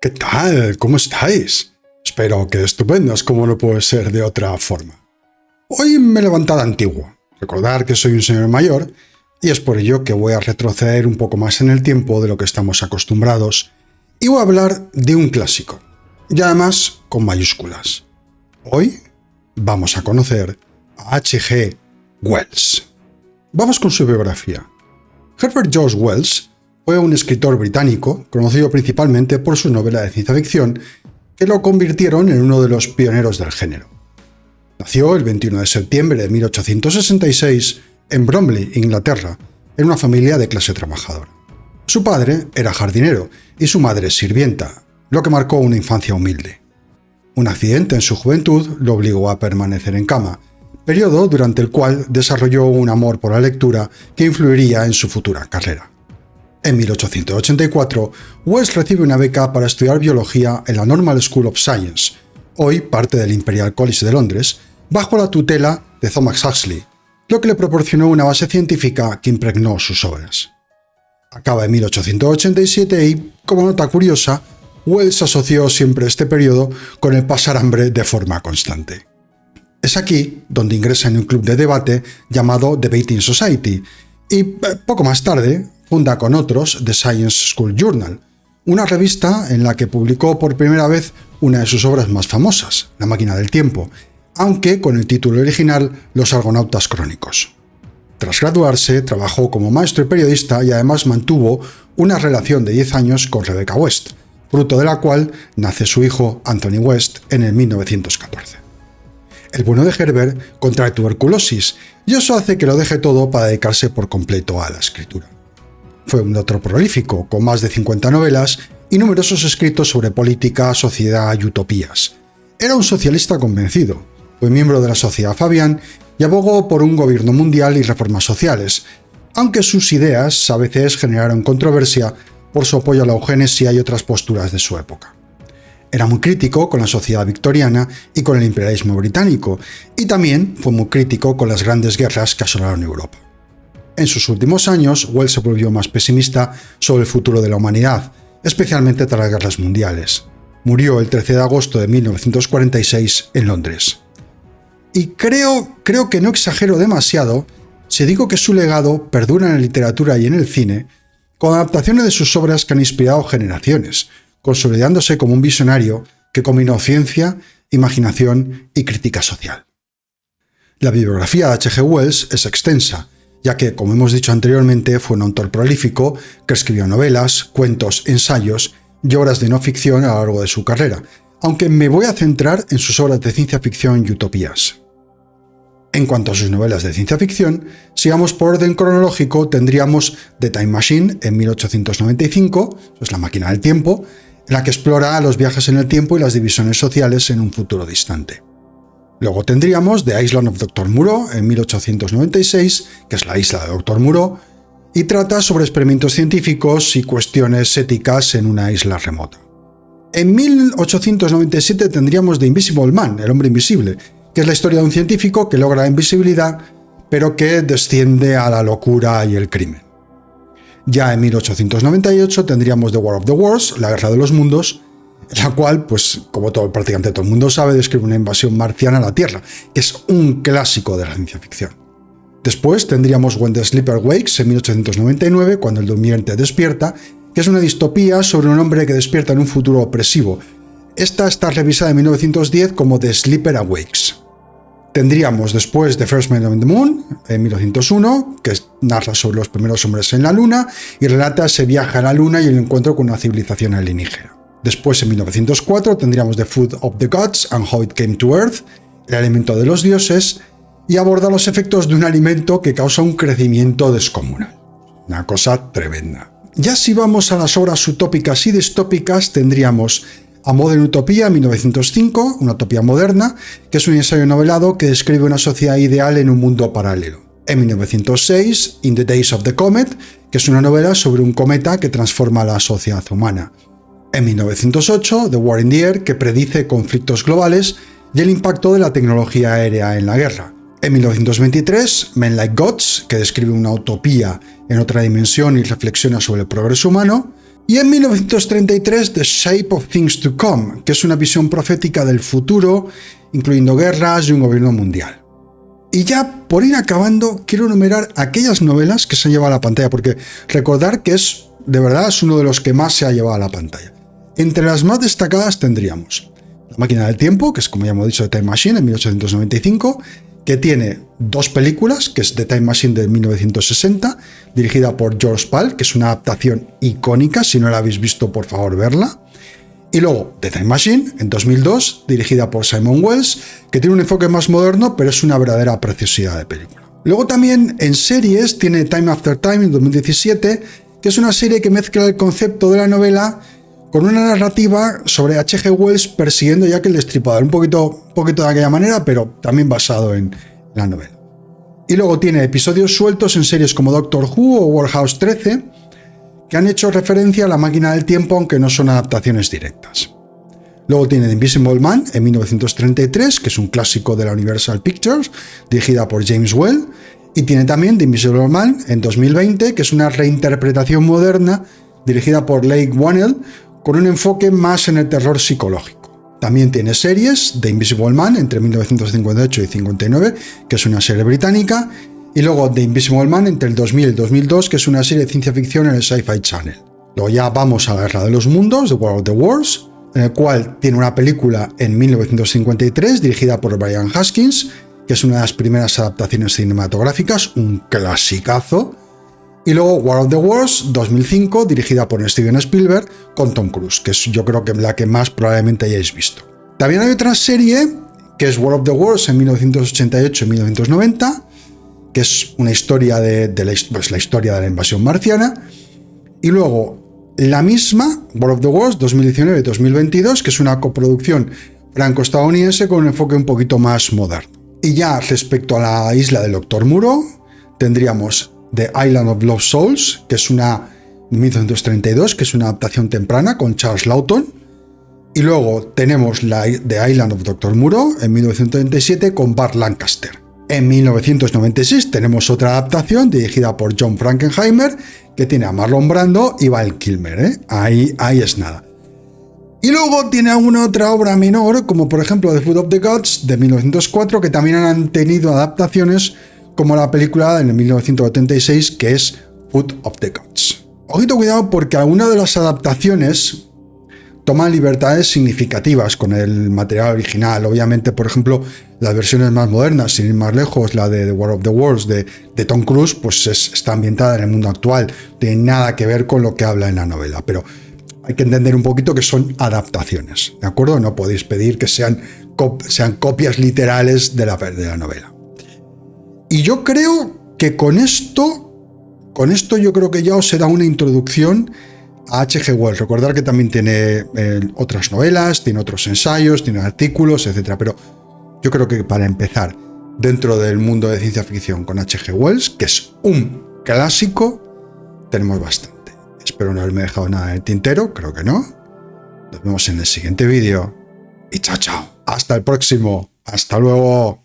¿Qué tal? ¿Cómo estáis? Espero que estupendos, como no puede ser de otra forma. Hoy me he levantado antiguo. Recordar que soy un señor mayor y es por ello que voy a retroceder un poco más en el tiempo de lo que estamos acostumbrados y voy a hablar de un clásico, y además con mayúsculas. Hoy vamos a conocer a H.G. Wells. Vamos con su biografía. Herbert George Wells fue un escritor británico, conocido principalmente por sus novelas de ciencia ficción, que lo convirtieron en uno de los pioneros del género. Nació el 21 de septiembre de 1866 en Bromley, Inglaterra, en una familia de clase trabajadora. Su padre era jardinero y su madre sirvienta, lo que marcó una infancia humilde. Un accidente en su juventud lo obligó a permanecer en cama, periodo durante el cual desarrolló un amor por la lectura que influiría en su futura carrera. En 1884, Wells recibe una beca para estudiar biología en la Normal School of Science, hoy parte del Imperial College de Londres, bajo la tutela de Thomas Huxley, lo que le proporcionó una base científica que impregnó sus obras. Acaba en 1887 y, como nota curiosa, Wells asoció siempre este periodo con el pasar hambre de forma constante. Es aquí donde ingresa en un club de debate llamado Debating Society y, poco más tarde, funda con otros The Science School Journal, una revista en la que publicó por primera vez una de sus obras más famosas, La máquina del tiempo, aunque con el título original Los Argonautas Crónicos. Tras graduarse, trabajó como maestro y periodista y además mantuvo una relación de 10 años con Rebecca West, fruto de la cual nace su hijo Anthony West en el 1914. El bueno de Herbert contrae tuberculosis y eso hace que lo deje todo para dedicarse por completo a la escritura. Fue un autor prolífico, con más de 50 novelas y numerosos escritos sobre política, sociedad y utopías. Era un socialista convencido, fue miembro de la Sociedad Fabián y abogó por un gobierno mundial y reformas sociales, aunque sus ideas a veces generaron controversia por su apoyo a la eugenesia y otras posturas de su época. Era muy crítico con la sociedad victoriana y con el imperialismo británico, y también fue muy crítico con las grandes guerras que asolaron Europa. En sus últimos años, Wells se volvió más pesimista sobre el futuro de la humanidad, especialmente tras las guerras mundiales. Murió el 13 de agosto de 1946 en Londres. Y creo que no exagero demasiado si digo que su legado perdura en la literatura y en el cine, con adaptaciones de sus obras que han inspirado generaciones, consolidándose como un visionario que combinó ciencia, imaginación y crítica social. La bibliografía de H.G. Wells es extensa, ya que, como hemos dicho anteriormente, fue un autor prolífico que escribió novelas, cuentos, ensayos y obras de no ficción a lo largo de su carrera, aunque me voy a centrar en sus obras de ciencia ficción y utopías. En cuanto a sus novelas de ciencia ficción, si vamos por orden cronológico, tendríamos The Time Machine en 1895, es La máquina del tiempo, en la que explora los viajes en el tiempo y las divisiones sociales en un futuro distante. Luego tendríamos The Island of Dr. Moreau en 1896, que es la isla de Dr. Moreau, y trata sobre experimentos científicos y cuestiones éticas en una isla remota. En 1897 tendríamos The Invisible Man, el hombre invisible, que es la historia de un científico que logra la invisibilidad, pero que desciende a la locura y el crimen. Ya en 1898 tendríamos The War of the Worlds, la guerra de los mundos, la cual, pues como prácticamente todo el mundo sabe, describe una invasión marciana a la Tierra, que es un clásico de la ciencia ficción. Después tendríamos When the Sleeper Wakes en 1899, cuando el durmiente despierta, que es una distopía sobre un hombre que despierta en un futuro opresivo. Esta está revisada en 1910 como The Sleeper Awakes. Tendríamos después The First Man on the Moon en 1901, que narra sobre los primeros hombres en la Luna y relata ese viaje a la Luna y el encuentro con una civilización alienígena. Después, en 1904, tendríamos The Food of the Gods and How It Came to Earth, el alimento de los dioses, y aborda los efectos de un alimento que causa un crecimiento descomunal. Una cosa tremenda. Ya si vamos a las obras utópicas y distópicas, tendríamos A Modern Utopia en 1905, una utopía moderna, que es un ensayo novelado que describe una sociedad ideal en un mundo paralelo. En 1906, In the Days of the Comet, que es una novela sobre un cometa que transforma la sociedad humana. En 1908, The War in the Air, que predice conflictos globales y el impacto de la tecnología aérea en la guerra. En 1923, Men Like Gods, que describe una utopía en otra dimensión y reflexiona sobre el progreso humano. Y en 1933, The Shape of Things to Come, que es una visión profética del futuro, incluyendo guerras y un gobierno mundial. Y ya, por ir acabando, quiero enumerar aquellas novelas que se han llevado a la pantalla, porque recordar que de verdad, es uno de los que más se ha llevado a la pantalla. Entre las más destacadas tendríamos La máquina del tiempo, que es, como ya hemos dicho, de Time Machine, en 1895, que tiene 2 películas, que es The Time Machine de 1960, dirigida por George Pal, que es una adaptación icónica, si no la habéis visto, por favor, verla. Y luego The Time Machine, en 2002, dirigida por Simon Wells, que tiene un enfoque más moderno, pero es una verdadera preciosidad de película. Luego también en series tiene Time After Time, en 2017, que es una serie que mezcla el concepto de la novela con una narrativa sobre H.G. Wells persiguiendo Jack el Destripador, un poquito de aquella manera, pero también basado en la novela. Y luego tiene episodios sueltos en series como Doctor Who o Warehouse 13, que han hecho referencia a La máquina del tiempo, aunque no son adaptaciones directas. Luego tiene The Invisible Man, en 1933, que es un clásico de la Universal Pictures, dirigida por James Whale, y tiene también The Invisible Man, en 2020, que es una reinterpretación moderna, dirigida por Leigh Whannell, con un enfoque más en el terror psicológico. También tiene series, The Invisible Man, entre 1958 y 59, que es una serie británica, y luego The Invisible Man entre el 2000 y el 2002, que es una serie de ciencia ficción en el Sci-Fi Channel. Luego ya vamos a la Guerra de los Mundos, The War of the Worlds, en el cual tiene una película en 1953 dirigida por Brian Haskins, que es una de las primeras adaptaciones cinematográficas, un clasicazo. Y luego War of the Worlds, 2005, dirigida por Steven Spielberg, con Tom Cruise, que es yo creo que la que más probablemente hayáis visto. También hay otra serie, que es War of the Worlds en 1988 y 1990, que es una historia la historia de la invasión marciana. Y luego la misma, War of the Worlds 2019-2022, que es una coproducción franco-estadounidense con un enfoque un poquito más moderno. Y ya respecto a la isla del Dr. Moreau, tendríamos The Island of Lost Souls, que es una de 1932, que es una adaptación temprana con Charles Lawton. Y luego tenemos The Island of Dr. Moreau en 1937 con Burt Lancaster. En 1996 tenemos otra adaptación dirigida por John Frankenheimer, que tiene a Marlon Brando y Val Kilmer, ¿eh? Ahí es nada. Y luego tiene alguna otra obra menor, como por ejemplo The Food of the Gods de 1904, que también han tenido adaptaciones, como la película en el 1976, que es Food of the Gods. Ojito, cuidado, porque algunas de las adaptaciones toman libertades significativas con el material original. Obviamente, por ejemplo, las versiones más modernas, sin ir más lejos, la de The War of the Worlds de Tom Cruise, pues está ambientada en el mundo actual. No tiene nada que ver con lo que habla en la novela, pero hay que entender un poquito que son adaptaciones, ¿de acuerdo? No podéis pedir que sean copias literales de la novela. Y yo creo que con esto yo creo que ya os he dado una introducción a H.G. Wells. Recordad que también tiene otras novelas, tiene otros ensayos, tiene artículos, etc. Pero yo creo que para empezar dentro del mundo de ciencia ficción con H.G. Wells, que es un clásico, tenemos bastante. Espero no haberme dejado nada en el tintero, creo que no. Nos vemos en el siguiente vídeo y chao, chao. Hasta el próximo. Hasta luego.